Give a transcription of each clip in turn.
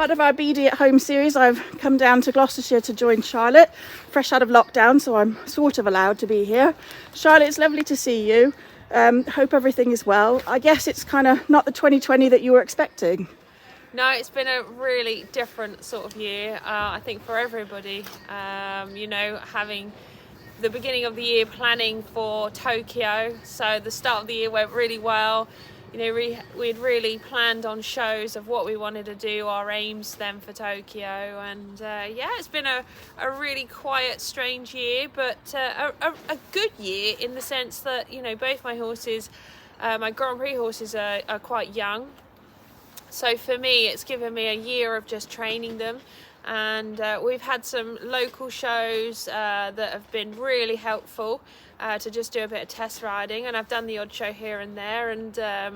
part of our BD at Home series, I've come down to Gloucestershire to join Charlotte, fresh out of lockdown, so I'm sort of allowed to be here. Charlotte, it's lovely to see you. Hope everything is well. I guess it's kind of not the 2020 that you were expecting. No, it's been a really different sort of year, I think, for everybody. You know, having the beginning of the year planning for Tokyo, so the start of the year went really well. You know, we'd really planned on shows of what we wanted to do, our aims then for Tokyo, and yeah, it's been a really quiet, strange year, but a good year in the sense that, you know, both my horses, my Grand Prix horses are quite young, so for me it's given me a year of just training them, and we've had some local shows that have been really helpful. To just do a bit of test riding, and I've done the odd show here and there, and I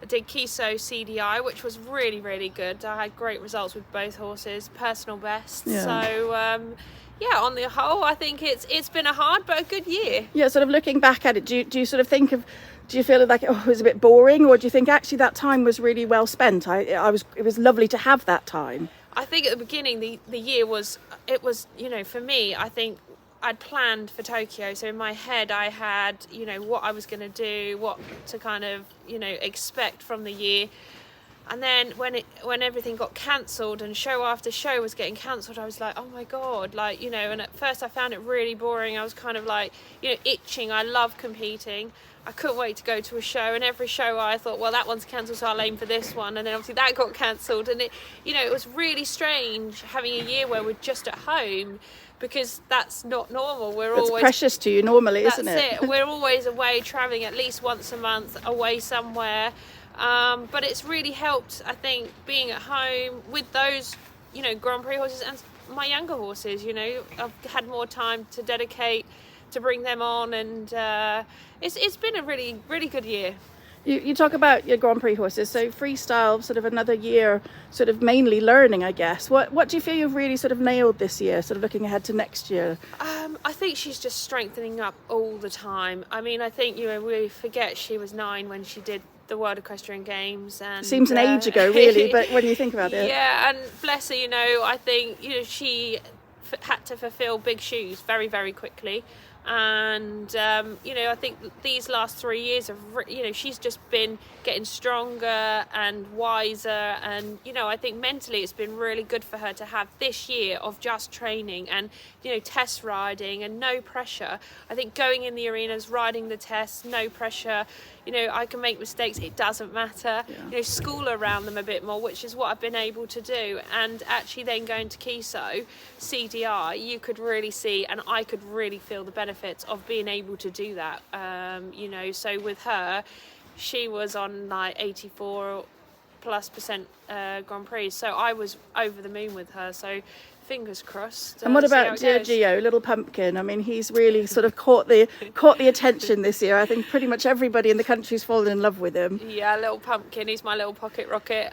did Kiso CDI, which was really, really good. I had great results with both horses, personal bests. Yeah. So yeah, on the whole, I think it's been a hard but a good year. Yeah, sort of looking back at it, do you sort of think of, do you feel like it was a bit boring, or do you think actually that time was really well spent? It was lovely to have that time. I think at the beginning the year was, you know, for me, I think I'd planned for Tokyo, so in my head I had, you know, what I was going to do, what to kind of, you know, expect from the year. And then when everything got cancelled and show after show was getting cancelled, I was like, oh my god, like, you know, and at first I found it really boring. I was kind of like, you know, itching. I love competing. I couldn't wait to go to a show, and every show I thought, well, that one's cancelled, so I'll aim for this one, and then obviously that got cancelled, and it, you know, it was really strange having a year where we're just at home, because that's not normal. It's always precious to you normally, isn't it? That's it. We're always away, travelling at least once a month, away somewhere. But it's really helped, I think, being at home with those, you know, Grand Prix horses and my younger horses. You know, I've had more time to dedicate to bring them on, and it's been a really, really good year. You talk about your Grand Prix horses, so freestyle, sort of another year, sort of mainly learning, I guess. What do you feel you've really sort of nailed this year, sort of looking ahead to next year? I think she's just strengthening up all the time. I mean, I think, you know, we forget she was 9 when she did the World Equestrian Games, and seems an age ago, really, but when you think about it, yeah, and bless her, you know, I think, you know, she had to fulfill big shoes very, very quickly. And you know, I think these last 3 years of, you know, she's just been getting stronger and wiser, and, you know, I think mentally it's been really good for her to have this year of just training and, you know, test riding and no pressure. I think going in the arenas, riding the tests, no pressure. You know, I can make mistakes, it doesn't matter. Yeah. You know, school around them a bit more, which is what I've been able to do. And actually then going to Kiso CDI, you could really see, and I could really feel the benefits of being able to do that. You know, so with her, she was on like 84+% Grand Prix, so I was over the moon with her. So fingers crossed. And what about Gio, Little Pumpkin? I mean, he's really sort of caught the attention this year. I think pretty much everybody in the country's fallen in love with him. Yeah, Little Pumpkin, he's my little pocket rocket.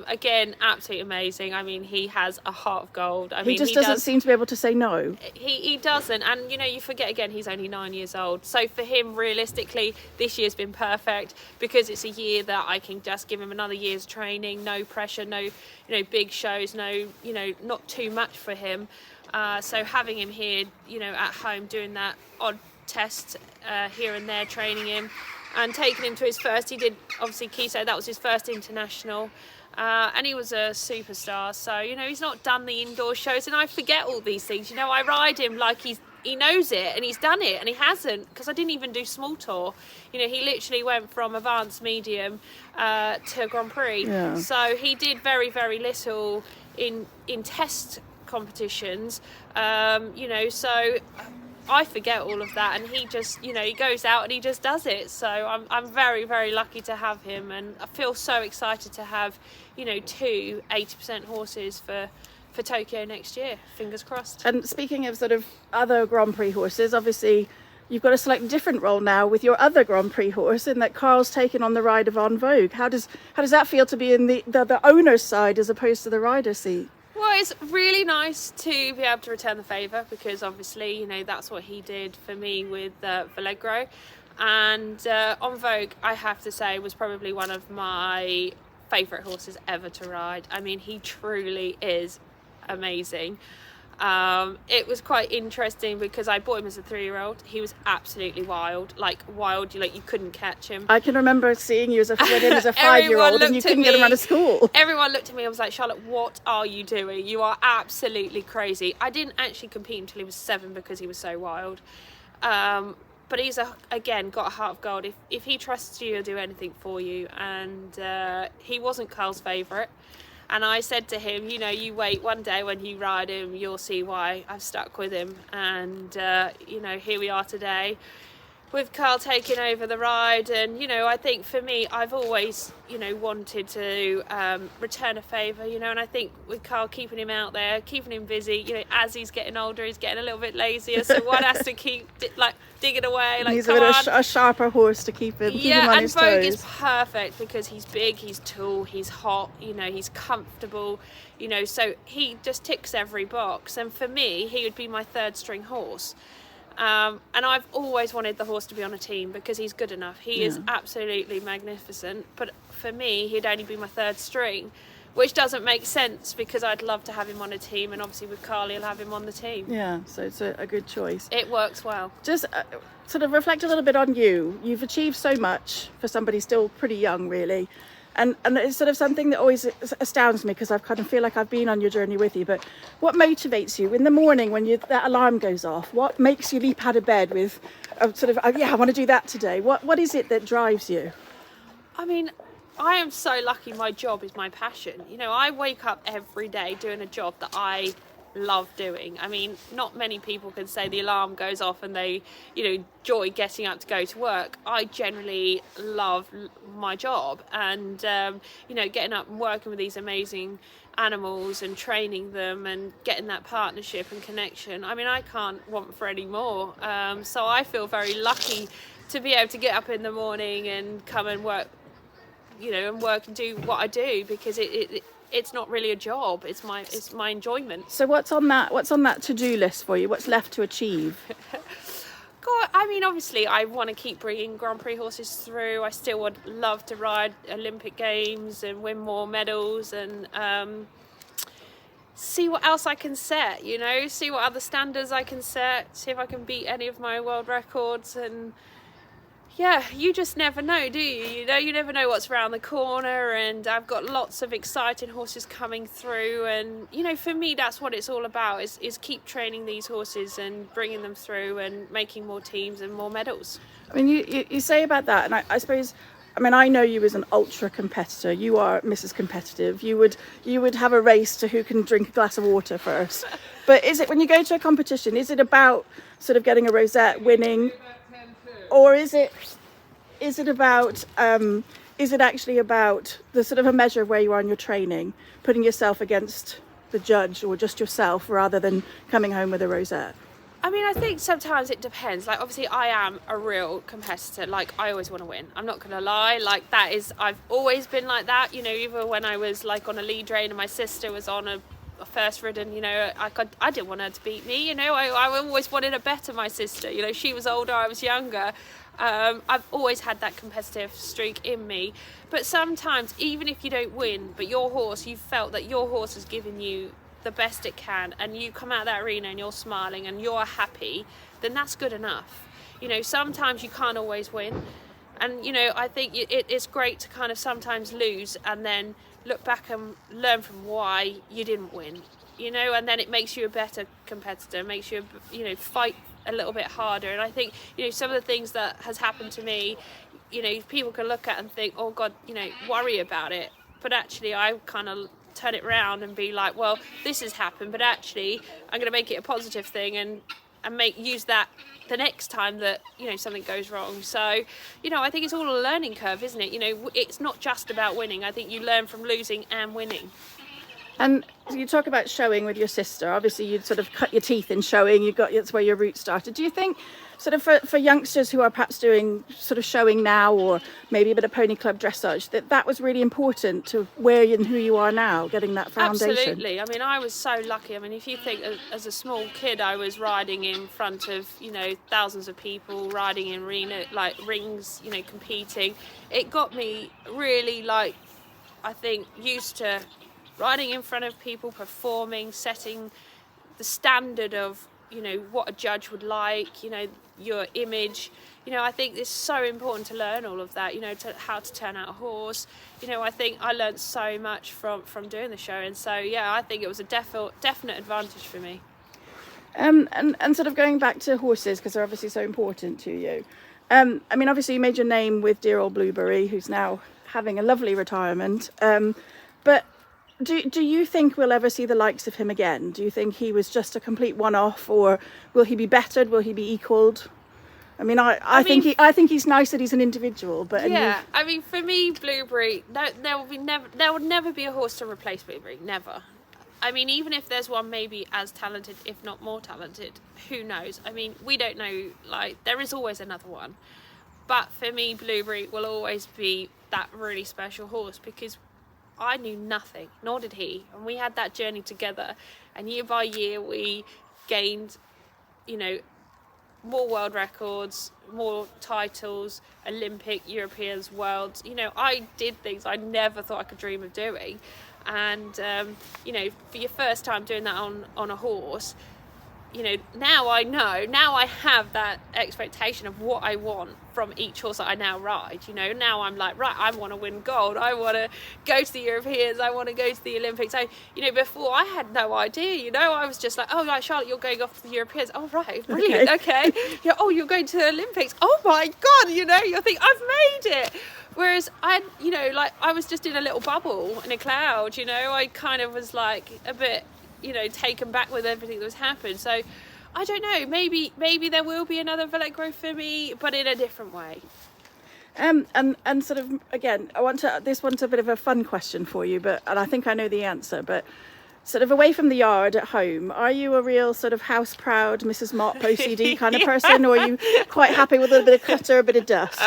Again, absolutely amazing. I mean, he has a heart of gold. He doesn't seem to be able to say no. He doesn't, and, you know, you forget again, he's only 9 years old. So for him, realistically, this year's been perfect, because it's a year that I can just give him another year's training, no pressure, no, you know, big shows, no, you know, not too much for him. So having him here, you know, at home, doing that odd test here and there, training him and taking him to his first, he did obviously Kiso, that was his first international, and he was a superstar. So, you know, he's not done the indoor shows, and I forget all these things. You know, I ride him like he knows it and he's done it, and he hasn't, because I didn't even do small tour. You know, he literally went from advanced medium to Grand Prix. Yeah. So he did very, very little in test competitions, you know, so I forget all of that, and he just, you know, he goes out and he just does it. So I'm very, very lucky to have him, and I feel so excited to have, you know, 2 80% horses for Tokyo next year. Fingers crossed. And speaking of sort of other Grand Prix horses, obviously you've got a slightly different role now with your other Grand Prix horse, in that Carl's taken on the ride of En Vogue. How does that feel to be in the owner's side as opposed to the rider's seat? Well, it's really nice to be able to return the favour, because obviously, you know, that's what he did for me with Vallegro. And En Vogue, I have to say, was probably one of my favourite horses ever to ride. I mean, he truly is amazing. It was quite interesting because I bought him as a 3-year-old. He was absolutely wild, like you couldn't catch him. I can remember seeing you as a 5-year-old and you couldn't get him out of school. Everyone looked at me and was like, Charlotte, what are you doing? You are absolutely crazy. I didn't actually compete until he was 7 because he was so wild. But he's again got a heart of gold. If he trusts you, he'll do anything for you. And he wasn't Carl's favourite. And I said to him, you know, you wait, one day when you ride him, you'll see why I've stuck with him. And, you know, here we are today with Carl taking over the ride. And, you know, I think for me, I've always, you know, wanted to return a favour, you know, and I think with Carl keeping him out there, keeping him busy, you know, as he's getting older, he's getting a little bit lazier. So one has to keep, digging away. Like, he's a sharper horse to keep him on his toes. And Vogue is perfect because he's big, he's tall, he's hot, you know, he's comfortable, you know, so he just ticks every box. And for me, he would be my 3rd string horse. And I've always wanted the horse to be on a team because he's good enough. He is absolutely magnificent. But for me, he'd only be my 3rd string, which doesn't make sense because I'd love to have him on a team. And obviously with Carl, he'll have him on the team. Yeah, so it's a good choice. It works well. Just sort of reflect a little bit on you. You've achieved so much for somebody still pretty young, really. And it's sort of something that always astounds me because I kind of feel like I've been on your journey with you. But what motivates you in the morning when that alarm goes off? What makes you leap out of bed with I want to do that today? What is it that drives you? I mean, I am so lucky my job is my passion. You know, I wake up every day doing a job that I love doing. I mean, not many people can say the alarm goes off and they, you know, joy getting up to go to work. I generally love my job and, you know, getting up and working with these amazing animals and training them and getting that partnership and connection. I mean, I can't want for any more. So I feel very lucky to be able to get up in the morning and come and work, you know, and work and do what I do because it's not really a job. It's my enjoyment. So what's on that to-do list for you? What's left to achieve? God, I mean, obviously, I want to keep bringing Grand Prix horses through. I still would love to ride Olympic Games and win more medals and see what else I can set. You know, see what other standards I can set. See if I can beat any of my world records and. Yeah, you just never know, do you? You know, you never know what's around the corner, and I've got lots of exciting horses coming through, and you know, for me, that's what it's all about: is keep training these horses and bringing them through and making more teams and more medals. I mean, you say about that, and I suppose. I mean, I know you as an ultra competitor. You are Mrs. Competitive. You would have a race to who can drink a glass of water first. But is it when you go to a competition? Is it about sort of getting a rosette, winning? Or is it actually about the sort of a measure of where you are in your training, putting yourself against the judge or just yourself rather than coming home with a rosette? I mean, I think sometimes it depends. Like, obviously, I am a real competitor. Like, I always want to win. I'm not going to lie. Like, I've always been like that. You know, even when I was, like, on a lead rein and my sister was on a first ridden, you know, I didn't want her to beat me. You know, I always wanted to better my sister. You know, she was older, I was younger. I've always had that competitive streak in me. But sometimes, even if you don't win, but you felt that your horse has given you the best it can, and you come out of that arena and you're smiling and you're happy, then that's good enough. You know, sometimes you can't always win, and you know, I think it's great to kind of sometimes lose and then look back and learn from why you didn't win, you know, and then it makes you a better competitor, makes you, you know, fight a little bit harder. And I think, you know, some of the things that has happened to me, you know, people can look at and think, oh God, you know, worry about it, but actually I kind of turn it around and be like, well, this has happened, but actually I'm going to make it a positive thing and use that the next time that, you know, something goes wrong. So, you know, I think it's all a learning curve, isn't it? You know, it's not just about winning. I think you learn from losing and winning. And you talk about showing with your sister. Obviously, you'd sort of cut your teeth in showing. That's where your roots started. Do you think, sort of for youngsters who are perhaps doing sort of showing now, or maybe a bit of pony club dressage, that was really important to where and who you are now, getting that foundation? Absolutely. I mean, I was so lucky. I mean, if you think as a small kid, I was riding in front of, you know, thousands of people, riding in rings, you know, competing. It got me really, like, I think, used to riding in front of people, performing, setting the standard of, you know, what a judge would like, you know, your image. You know, I think it's so important to learn all of that, you know, how to turn out a horse. You know, I think I learned so much from doing the show. And so, yeah, I think it was a definite advantage for me. And sort of going back to horses, because they're obviously so important to you. I mean, obviously you made your name with dear old Blueberry, who's now having a lovely retirement. But do you think we'll ever see the likes of him again? Do you think he was just a complete one-off, or will he be bettered? Will he be equalled? I mean, I think he's nice that he's an individual, but yeah, I mean, for me, Blueberry, there would never be a horse to replace Blueberry, never. I mean, even if there's one maybe as talented, if not more talented, who knows? I mean, we don't know, like, there is always another one. But for me, Blueberry will always be that really special horse, because I knew nothing, nor did he. And we had that journey together. And year by year, we gained, you know, more world records, more titles, Olympic, Europeans, worlds. You know, I did things I never thought I could dream of doing. And, you know, for your first time doing that on a horse, you know, now I have that expectation of what I want from each horse that I now ride. You know, now I'm like, right, I want to win gold. I want to go to the Europeans. I want to go to the Olympics. So, you know, before I had no idea, you know, I was just like, oh, right, Charlotte, you're going off to the Europeans. Oh, right, brilliant. Okay. Yeah, oh, you're going to the Olympics. Oh my God, you know, you'll think I've made it. Whereas you know, like, I was just in a little bubble in a cloud, you know, I kind of was like a bit, you know, taken back with everything that was happened. So I don't know, maybe there will be another Vellecro for me, but in a different way. And sort of, again, this one's a bit of a fun question for you, and I think I know the answer, but sort of away from the yard at home, are you a real sort of house proud Mrs. Mop OCD kind of person, or are you quite happy with a little bit of clutter, a bit of dust?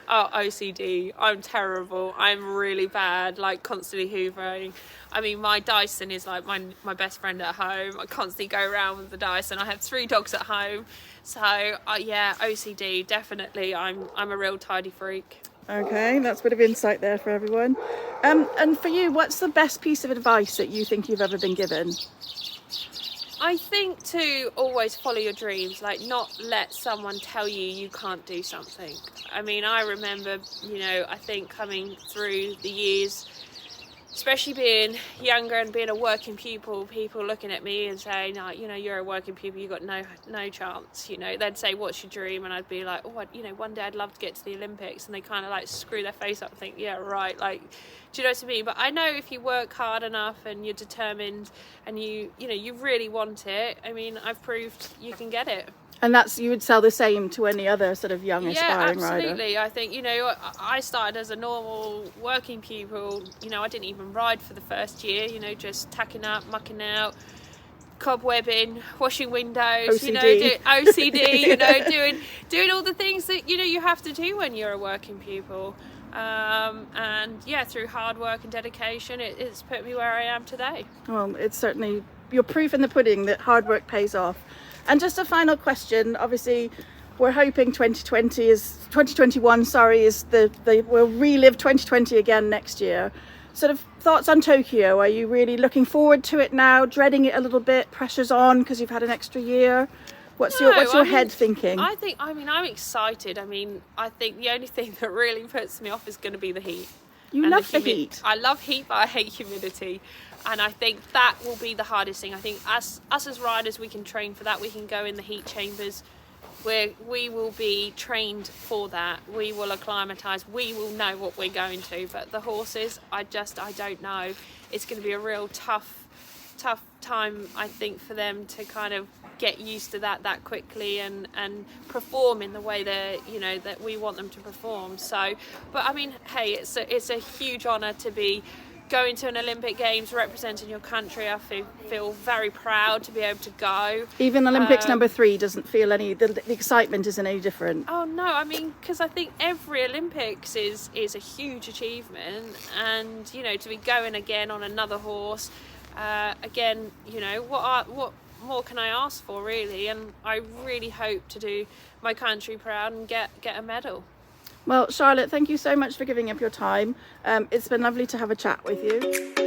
Oh, OCD. I'm terrible. I'm really bad, like constantly hoovering. I mean, my Dyson is like my best friend at home. I constantly go around with the Dyson. I have 3 dogs at home. So, yeah, OCD, definitely. I'm a real tidy freak. Okay, that's a bit of insight there for everyone. And for you, what's the best piece of advice that you think you've ever been given? I think to always follow your dreams, like not let someone tell you can't do something. I mean, I remember, you know, I think coming through the years, especially being younger and being a working pupil, people looking at me and saying, oh, you know, you're a working pupil, you've got no chance. You know, they'd say, what's your dream? And I'd be like, oh, you know, one day I'd love to get to the Olympics. And they kind of like screw their face up and think, yeah, right. Like, do you know what I mean? But I know if you work hard enough and you're determined and you know, you really want it, I mean, I've proved you can get it. And you would sell the same to any other sort of young aspiring rider? Yeah, absolutely. I think, you know, I started as a normal working pupil. You know, I didn't even ride for the first year, you know, just tacking up, mucking out, cobwebbing, washing windows, OCD. You know, OCD, you know, doing all the things that, you know, you have to do when you're a working pupil. And yeah, through hard work and dedication, it's put me where I am today. Well, it's certainly, you're proof in the pudding that hard work pays off. And just a final question, obviously we're hoping 2021 is we'll relive 2020 again next year. Sort of thoughts on Tokyo, are you really looking forward to it now, dreading it a little bit, pressure's on because you've had an extra year? What's your head thinking? I'm excited. I mean, I think the only thing that really puts me off is going to be the heat. You love the heat. I love heat, but I hate humidity. And I think that will be the hardest thing. I think us as riders, we can train for that. We can go in the heat chambers where we will be trained for that. We will acclimatise. We will know what we're going to. But the horses, I don't know. It's going to be a real tough time, I think, for them to kind of get used to that quickly and perform in the way that we want them to perform. So, but I mean, hey, it's a huge honour to be going to an Olympic Games representing your country. I feel very proud to be able to go. Even Olympics number 3 doesn't feel the excitement isn't any different. Oh no, I mean, because I think every Olympics is a huge achievement, and you know, to be going again on another horse, again, you know, what more can I ask for, really? And I really hope to do my country proud and get a medal. Well, Charlotte, thank you so much for giving up your time. It's been lovely to have a chat with you.